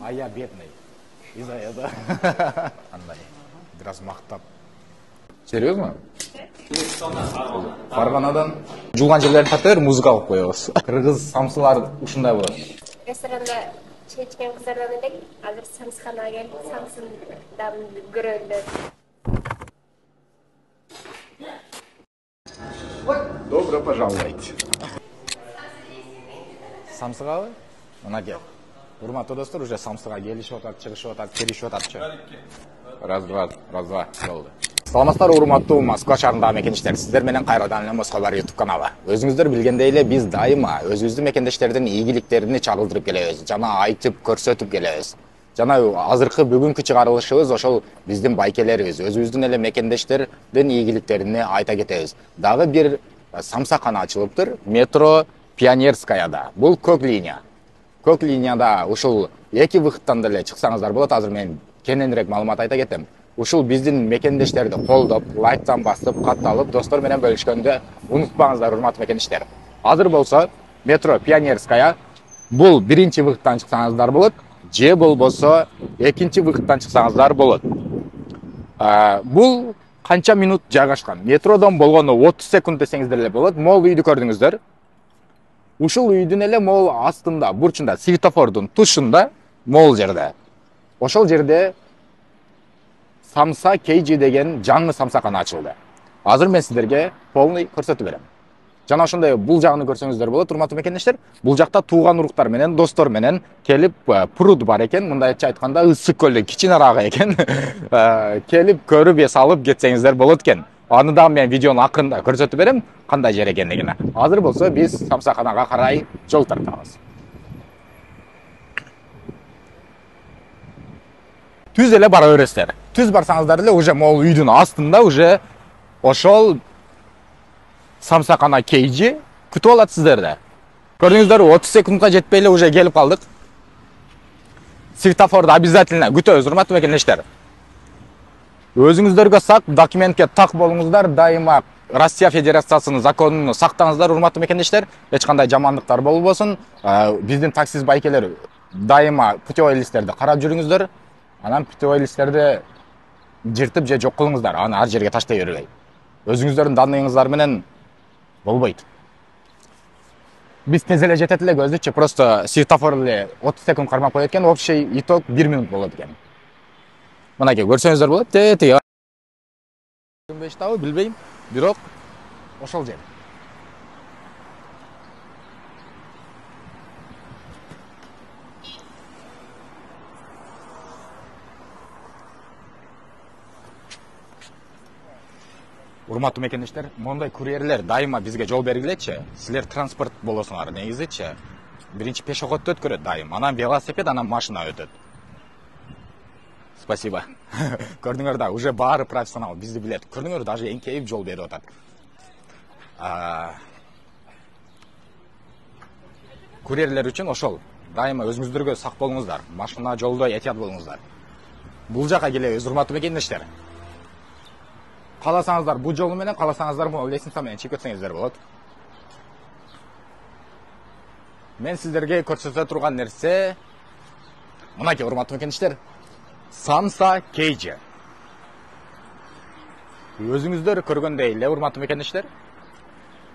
А я бедный. Из-за этого. Андай, biraz мақтап. Серьезно? Фарғанадан жуған жерлерін тартып музыка алып қоябыз. Қырғыз самсылар ушундай болот. Ресторанда чай ішкен қыздардан элек азыр самсханаға келіп, самсын дамын көрөлү. Добро пожаловать. Самсыға мына кел. Урматтуу достор, уже самсыға келишип атат, чыгышып атат, келишип ататчы. Раз, два, болду. Саламаттар, урматтуу Москва шаарындагы мекендештер. Сиздер менен кайрадан эле Москва бар YouTube каналы. Өзүңүздөр билгендей эле биз дайыма өзүбүздүн мекендештердин ийгиликтерин чагылдырып келебиз, жана айтып көрсөтүп келебиз. Жана азыркы бүгүнкү чыгарылышыбыз ошол биздин байкелерибиз, өзүбүздүн эле мекендештердин ийгиликтерин айта кетебиз. Дагы бир самсакана ачылыптыр, метро Пионерскаяда. Бул көк линия. Көк линияда ушул эки выходтан деле чыксаңыздар болот. Азыр мен кененирээк маалымат айта кетем. Ушул биздин мекендештерди колдоп, лайктан басып, катталып, достор менен бөлүшкөндө унутпаңыздар, урматтуу мекендештер. Азыр болсо метро Пионерская бул биринчи выходтан чыксаңыздар болот, же болбосо экинчи выходтан чыксаңыздар болот. Бул канча минут жайгашкан? Метродон болгону 30 секунд десеңиздер эле болот. Мол үйдү көрдүңүздөр. Ушул үйдүн эле мол астында, бурчунда, светофордун тушунда, мол жерде. Ошол жерде Самса Кейджи деген жаңы самсакана ачылды. Азыр мен сиздерге полный көрсөтүп берем. Жана ошондой бул жагын көрсөңүздөр болот, урматтуу мекендештер. Бул жакта тууган уруктар менен, достор менен келип пруд бар экен, мындайча айтканда ысык көлдө кичинерагы экен. Келип көрүп эс алып кетсеңиздер болот экен. Аны да мен видеонун акырында көрсөтүп берем, кандай жер экендигин. Азыр болсо биз самсаканага карай жол тартабыз. Түз эле бара бересиздер. Түз барсаңыздар эле уже могул үйдүн астында уже ошол самсакана Кейджи күтүп алат сиздерди. Көрдүңүздөр, 30 секундга жетпей эле уже келип калдык. Светофорду обязательно күтөбүз, урматтуу мекендештер. Өзүңүздөргө сак, документке так болуңуздар, дайыма Россия Федерациясынын законун сактаңыздар, урматтуу мекендештер. Эч кандай жамандыктар болбосун. Биздин таксист байкелер дайыма путевой листтерди карап жүрүңүздөр. Анан путевой листтерди жыртып же жок кылыңыздар, аны ар жерге таштай бербей. Өзүңүздөрдүн данныйыңыздар менен болбойт. Биз тез эле жетет эле көздүчү, просто светофор эле 30 секунд кармап коет экен, общий итог 1 минут болот экен. Мынакей көрсөңүздөр болот. Тети. Билбейм, бирок ошол жер. Урматтуу мекендештер, мондай курьерлер дайыма бизге жол бергилечи. Силер транспорт болосуңар, негизичи. Биринчи пешеходду өткөрөт дайым, анан велосипед, анан машина өтөт. Спасибо. Көрдүңөр да, уже баары профессионал, бизди билет. Көрдүңөр, даже эңкейип жол берип атат. Курьерлер үчүн ошол. Дайыма өзүңүздөргө сак болуңуздар. Машина жолдо этият болуңуздар. Бул жака келебиз, урматтуу мекендештер. Каласаңыздар бул жолу менен, каласаңыздар могул лестница менен чыгып кетсеңиздер болот. Мен сиздерге көрсөтө турган нерсе мынакей, урматтуу мекендештер. Самса Кейджи. Өзүңүздөр көргөндөй эле, урматтуу мекендештер,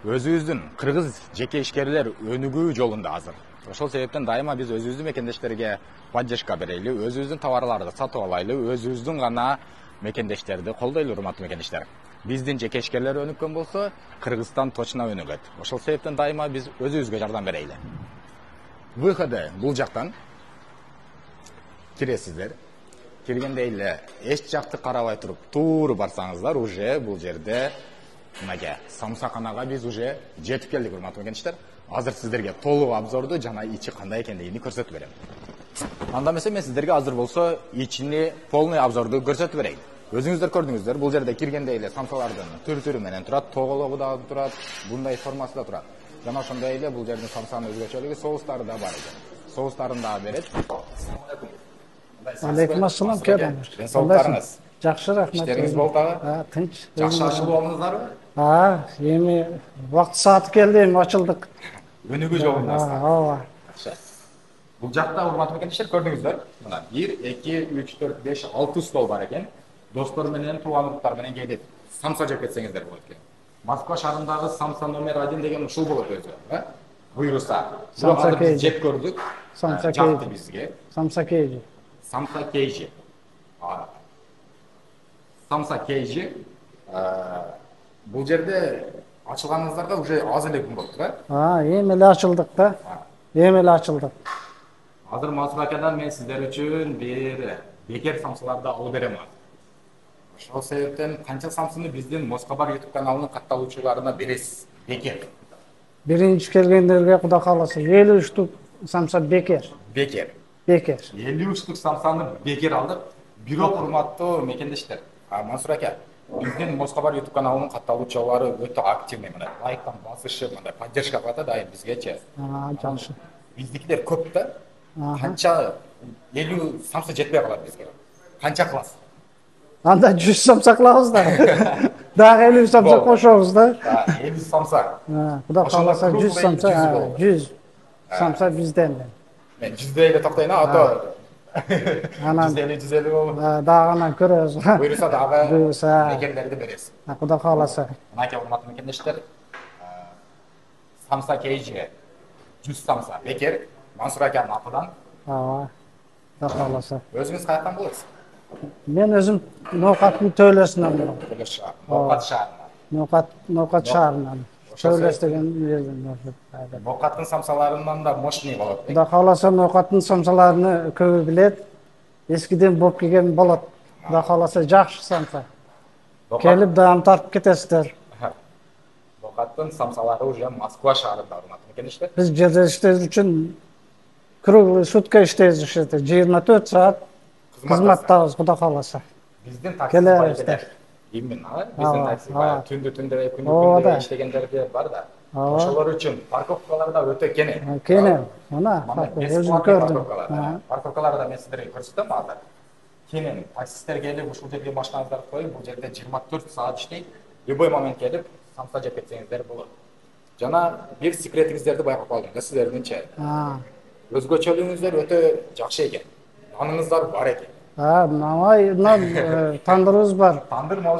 өзүбүздүн кыргыз жеке ишкерлер өнүгүү жолунда азыр. Ошол себептен дайыма биз өзүбүздүн мекендештерге поддержка берели, өзүбүздүн товарларды сатып алайлы, өзүбүздүн гана мекендештерди колдойлу, урматтуу мекендештер. Биздин жеке ишкерлер өнүккөн болсо, Кыргызстан точно өнүгөт. Ошол себептен дайыма биз өзүбүзгө жардам берели. Выходы бул жактан киресиздер. Киргенде эле эч жакты карабай туруп, тууру барсаңыздар, уже бул жерде мынакей самсаканага биз уже жетип келдик, урматтуу мекендештер. Азыр сиздерге толук обзорду жана ичи кандай экендигин көрсөтүп берем. Анда эмесе мен сиздерге азыр болсо ичини полный обзорду көрсөтүп берейин. Өзүңүздөр көрдүңүздөр, бул жерде киргенде эле самсалардын түр-түрү менен турат, тогологу да турат, bunday формасы да турат. Жана ошондой эле бул жердин самсанын өзгөчөлүгү, соустары да бар экен. Соустарын да берет. Алейкум ассалам, келиңиз. Денсаулыктарыңыз Жакшы, рахмат. Иштериңиз болуп дагы? Тынч. Жакшы ачылып алдыңыздарбы? Эми убакыт сааты келди, эми ачылдык. Өнүгүү жолундасыздар. Ооба. Бұл жақта урматтуу мекендештер көрдүңүздөр. Мына 1, 2, 3, 4, 5, 6 стол бар екен. Достор менен, тууган уруктар менен келип самса жеп кетсеңиздер болот экен. Москва шаарындагы самса номер 1 деген ушул болот өзү, э? Буйруса. Самса Биз жеп көрдүк. Самса Жакты кейжи. бизге. Самса кейжи. Самса кейжи. Самса кейжи. Бул жерде ачылганыңыздарга уже аз эле күн болуп, э? Эми эле ачылдык да. Эми эле ачылдык. Азыр Мансур акадан мен сиздер үчүн бир бекер самсаларды алып берем. Ошол себептен канча самсыны биздин Москабар YouTube каналынын катталуучуларына бересиз? Бекер. Биринчи келгендерге Кудай кааласа 50 штук самса бекер. Бекер. Бекер. 50 штук самсаны бекер алдык. Бирок урматтуу мекендештер, Мансур ака, биздин Москабар YouTube каналынын катталуучулары өтө активный, мына лайктан басышы, мындай поддержка кылат да бизгечи. Жакшы. Биздикилер көп да. Канча 50 самса жетпей калат бизге. Канча кыласыз? Анда 100 самса кылабыз да. Дагы 50 самса кошобуз да. 50 самса. Кудай кааласа 100 самса, 100 самса бизден. Мен 100 эле токтойн, ато. Анан 150 болуп. дагы анан көрөбүз. Буйруса дагы Буйруса. мекендерди бересиз. Кудай кааласа. Мынакей урматтуу мекендештер, самса кейжи 100 самса бекер Мансур аканын атынан. Кудай кааласа. Өзүңүз каяктан болосуз? Мен өзүм Ноокаттын төлөсүнөн болом. Ноокат шаарынан. Ноокат шаарынан. Төлөс деген жерден. Ноокаттын самсаларынан да мощный болот. Кудай кааласа Ноокаттын самсаларын көбү билет. Эскиден болуп келген болот. Кудай кааласа жакшы самса. Келип даам тартып кетесиздер. Ноокаттын самсалары уже Москва шаарында урматтуу мекендештер. Биз жерде иштеш үчүн круглый сутка иштейбиз ушерде. 24 саат кызматтабыз, Кудай кааласа. Биздин такси бар. Именно, биздин такси бар. Түндө күндү иштегендерде бар да. Ошолор үчүн парковкаларда өтө кене. Кене, мына өзүм көрдүм. Парковкаларда мен сиздерге көрсөтөм азыр. Кенен таксисттер келип ушул жерге машинаңыздарды коюп, бул жерде 24 саат иштейт. Любой момент келип, самса жеп кетсеңиздер болот. Жана бир секретиңиздерди байкап калдым да сиздердинчи. Өзгөчөлүгүңүздөр өтө жакшы экен. Наныңыздар бар экен. Тандырыбыз бар.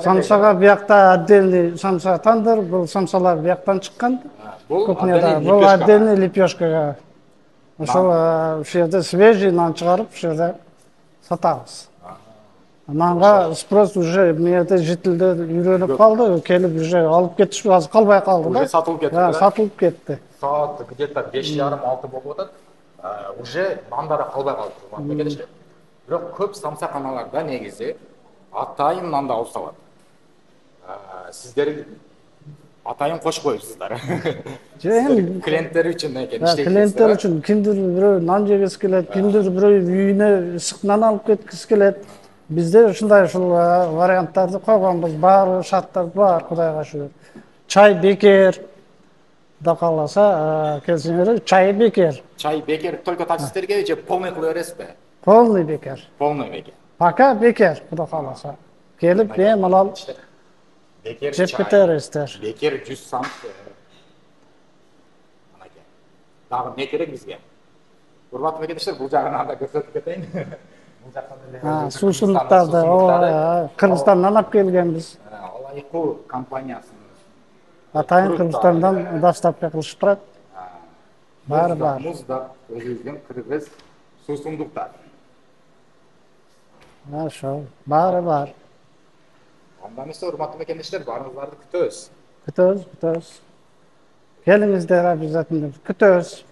Самсага биякта отдельный самса тандыр, бул самсалар бияктан чыккан. Бул отдельный лепешкага. Ошол ушул жерде свежий нан чыгарып, ушул жерде сатабыз. Нанга спрос уже мээде жителдер үйрөнүп калды, келип уже алып кетишип азыр калбай калды да. Уже сатылып кетти. Сатылып кетти. Саат где-то 5:30-6 болуп атат. Уже нандары калбай калды. Бирок көп самсаканаларда негизи атайын нанды алып салат. Сиздер атайын кошпойсуздар. Клиенттер үчүн экен иштейсиз. Клиенттер үчүн кимдир бирөө нан жегиси келет, кимдир бирөө үйүнө ысык нан алып кеткиси келет. Бизде ушундай ушул варианттарды койгонбуз, баары шарттар бар, Кудайга шүгүр. Чай бекер. Кудай кааласа, келсеңер, чай бекер. Чай бекер только таксисттерге же полный кылып бересизби? Полный бекер. Полный бекер. Пока бекер, Кудай кааласа. Келип беймалал бекер жеп кетерсиздер. Бекер 100 сом. Мынакей. Дагы не керек бизге? Урматтуу мекендештер, бул жагынан да көрсөтүп кетейин. Бул жактан деле суусундуктарды Кыргызстандан алып келгенбиз. Алайкуу компаниясынын Атайын Кыргызстандан доставка кылышып турат. Баары бар. Музда өзүбүздүн кыргыз суусундуктар. Ошо, баары бар. Анда эмесе урматтуу мекендештер, баарыңыздарды күтөбүз. Күтөбүз. Келиңиздер обязательно, күтөбүз.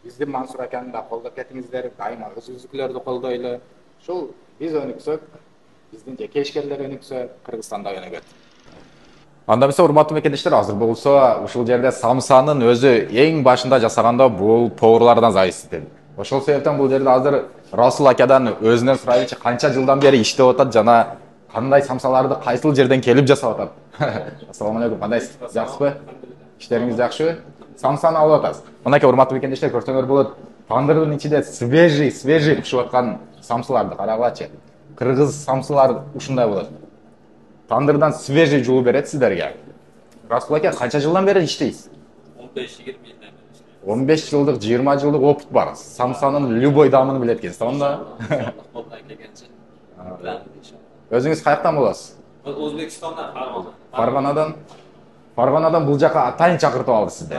Биздин Мансур аканы да колдоп кетиңиздер, дайыма өзүбүздүкүлөрдү колдойлу. Ушул биз өнүксөк, биздин жеке ишкерлер өнүксө, Кыргызстанда өнүгөт. Анда эмесе урматтуу мекендештер, азыр болсо ушул жерде самсанын өзү эң башында жасаганда бул поварлардан зависит этет. Ошол себептен бул жерде азыр Расул акадан өзүнөн сурайлычы, канча жылдан бери иштеп атат жана кандай самсаларды кайсыл жерден келип жасап атат. Ассаламу алейкум, кандайсыз? Жакшысызбы? Иштериңиз жакшыбы? Самсаны алып атасыз. Мынакей урматтуу мекендештер, көрсөңөр болот. Тандырдын ичинде свежий пишип аткан самсаларды карагылачы. Кыргыз самсалар ушундай болот. Тандырдан свежий жуулуп берет сиздерге. Расул ака, канча жылдан бери иштейсиз? 15-20 жылдан бери иштейм. 15 жылдық, 20 жылдық опыт бар. Самсаның любой дамын білет екенсіз, онда. Өзіңіз қаяқтан боласыз? O'zbekistondan, Farg'ona. Farg'onadan. Farg'onadan бұл жаққа атайын шақыртып алды сізді.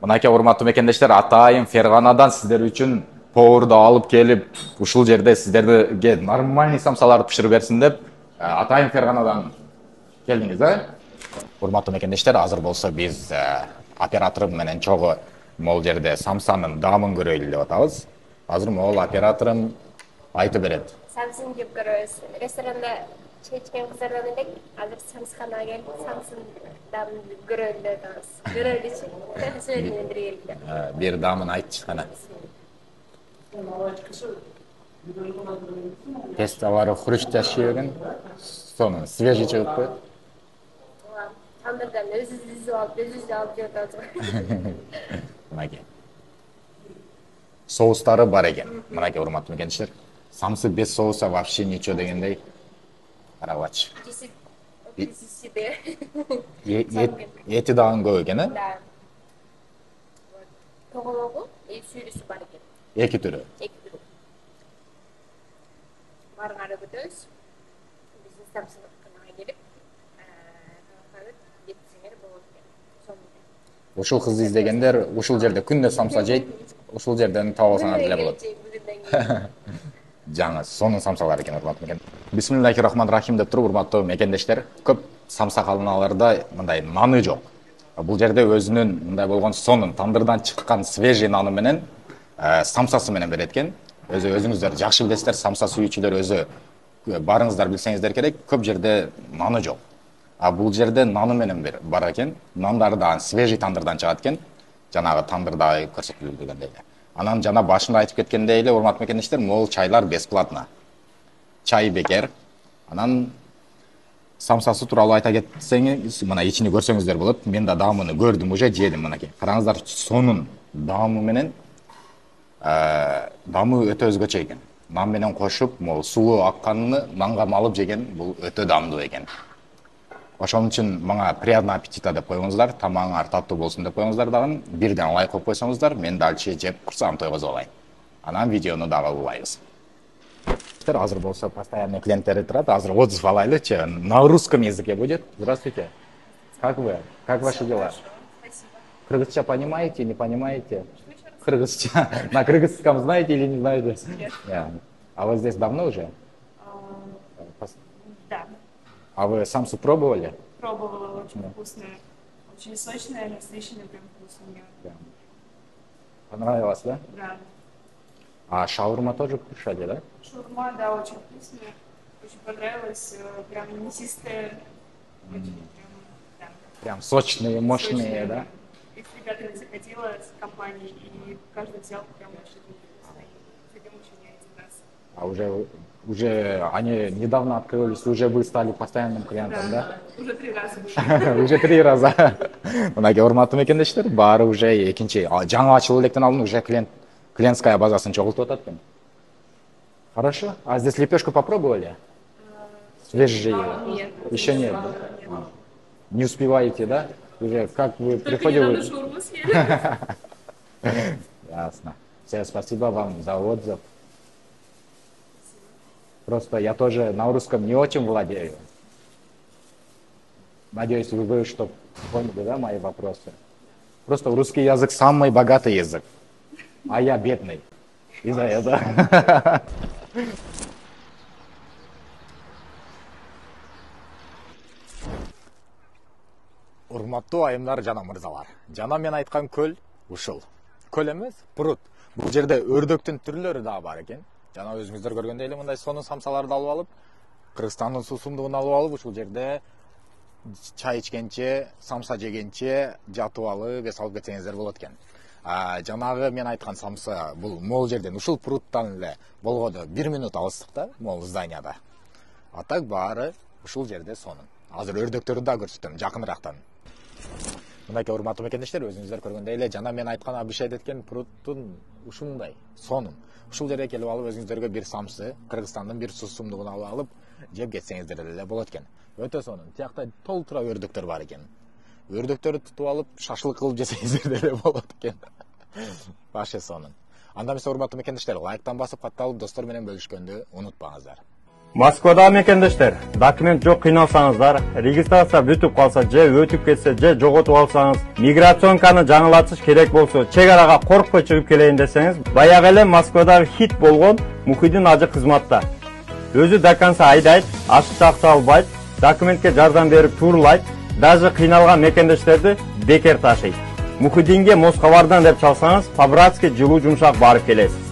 Мынакей урматтуу мекендештер, атайын Ферғанадан сіздер үшін поварды алып келіп, ушул жерде сіздерге нормальный самсаларды пішіріп берсін деп, атайын Ферғанадан келдіңіз, а? Урматтуу мекендештер, азыр болса біз операторым менен чогуу мол жерде самсанын дамын көрөйлү деп атабыз. Азыр мол операторым айтып берет. Самсын жеп көрөбүз. Ресторанда чай ичкен кыздардан элек азыр самсханага келип, самсын дамын көрөлү деп атабыз. Көрөлүчү. Сөзүнөн бирге. Бир дамын айтчы кана. Тестовары хрущ жашыгын, сонун свежий чыгып коет. Тандырдан өзүбүз алып жеп атабыз. Мынакей. Соустары бар екен. Мынакей урматтуу мекендештер. Самсы без соуса вообще ничего дегендей. Карабачы. Ети дагы көп экен, э? Да. Тогологу, сүйрүсү бар экен. Эки түрү. Баргары күтөбүз. Биздин самсынга келип, жетсеңер болот экен. Ушул кызды издегендер, ушул жерде күндө самса жейт, ушул жерден таап алсаңар деле болот. Жаңы сонун самсалар экен, урматтуу мекен. Бисмиллахир-рахманир-рахим деп туруп, урматтуу мекендештер, көп самса калыналарда мындай наны жок. Бул жерде өзүнүн мындай болгон сонун тандырдан чыккан свежий наны менен самсасы менен берет экен. Өзүңүздөр жакшы билесиздер, самса сүйүүчүлөр өзү барыңыздар билсеңиздер керек, көп жерде наны жок. А бул жерде наны менен бар экен. Нандары да свежий тандырдан чыгат экен. Жанагы тандырда көрсөтүлгөндөй эле. Анан жана башында айтып кеткендей эле, урматтуу мекендештер, мол чайлар бесплатно. Чай бекер. Анан самсасы тууралуу айта кетсеңиз, мына ичини көрсөңүздөр болот. Мен да даамын көрдүм, уже жедим мынакей. Караңыздар, сонун даамы менен даамы өтө өзгөчө экен. Нан менен кошуп, мол суу акканын нанга малып жеген, бул өтө даамдуу экен. Ошон үчүн мага приятный аппетита деп коюңуздар, тамагыңар таттуу болсун деп коюңуздар дагы, бирден лайк коюп койсоңуздар, мен дальше жеп курсагым тойгозуп алайын. Анан видеону дагы улайбыз. Азыр болсо постоянный клиенттер турат, азыр отзыв алайлычы. На русском языке будет. Здравствуйте. Как вы? Как ваши дела? Кыргызча понимаете, не понимаете? Кыргызча. На кыргызском знаете или не знаете? Нет. А вы здесь давно уже? Да. А вы самсу пробовали? Пробовала, очень вкусная. Очень сочная, насыщенная, прям вкусная. Да. Понравилось, да? Да. А шаурма тоже кушали, да? Шаурма, да, очень вкусная. Очень понравилась. Прям мясистая. Очень прям, да. Прям сочные, мощные, Сочная, да? И с ребятами заходила с компанией, и каждый взял прям очень вкусно. И с этим очень не один раз. А уже они недавно открылись, уже вы стали постоянным клиентом, да? Уже 3 раза были. Уже 3 раза. Мынакей урматтуу мекендештер, баары уже экинчи, жаңы ачылып электен алдын уже клиентская базасын чогултуп атат экен. Хорошо. А здесь лепешку попробовали? Свежие? Нет. Еще нет, да? Не успеваете, да? Уже как вы Только приходите? недавно шаурму съели. Ясно. Все, спасибо вам за отзыв. Просто я тоже на русском не очень владею. Надеюсь, вы что поняли, да, мои вопросы? Просто русский язык самый богатый язык, а я бедный. Из-за этого. Урматтуу айымдар жана мырзалар. Жана мен айткан көл ушул. Көл эмес, пруд. Бул жерде өрдөктүн түрлөрү да бар экен. Жана өзүңүздөр көргөндөй эле мындай сонун самсаларды алып алып, Кыргызстандын суусундугун алып алып, ушул жерде чай ичкенче, самса жегенче жатып алып, эс алып кетсеңиздер болот экен. Жанагы мен айткан самса бул мол жерден ушул прудтан эле болгоду 1 минут алыстыкта, мол зданияда. А так баары ушул жерде сонун. Азыр өрдөктөрдү да көрсөтөм жакыныраактан. Мынакей урматтуу мекендештер, өзүңүздөр көргөндөй эле жана мен айткан Абишайт эткен пруттун ушундай сонун. Ушул жерге келип алып өзүңүздөргө бир самсы, Кыргызстандын бир сусумдугун алып жеп кетсеңиздер эле болот экен. Өтө сонун. Тиякта толтура өрдөктөр бар экен. Өрдөктөрдү тутуп алып шашлык кылып жесеңиздер эле болот экен. Башы сонун. Анда эмесе урматтуу мекендештер, лайктан басып катталып достор менен бөлүшкөндү унутпаңыздар. Москвада мекендештер, документ жок кыйналсаңыздар, регистрация бүтүп калса же өтүп кетсе же жоготуп алсаңыз, миграционканы жаңылатыш керек болсо, чек арага коркпой чыгып келейин десеңиз, баягы эле Москвада хит болгон Мухиддин ажы кызматта. Өзү до конца айдайт, ашыкча акча албайт, документке жардам берип туурулайт, даже кыйналган мекендештерди бекер ташыйт. Мухиддинге Москвардан деп чалсаңыз, по-братски жылуу жумшак барып келесиз.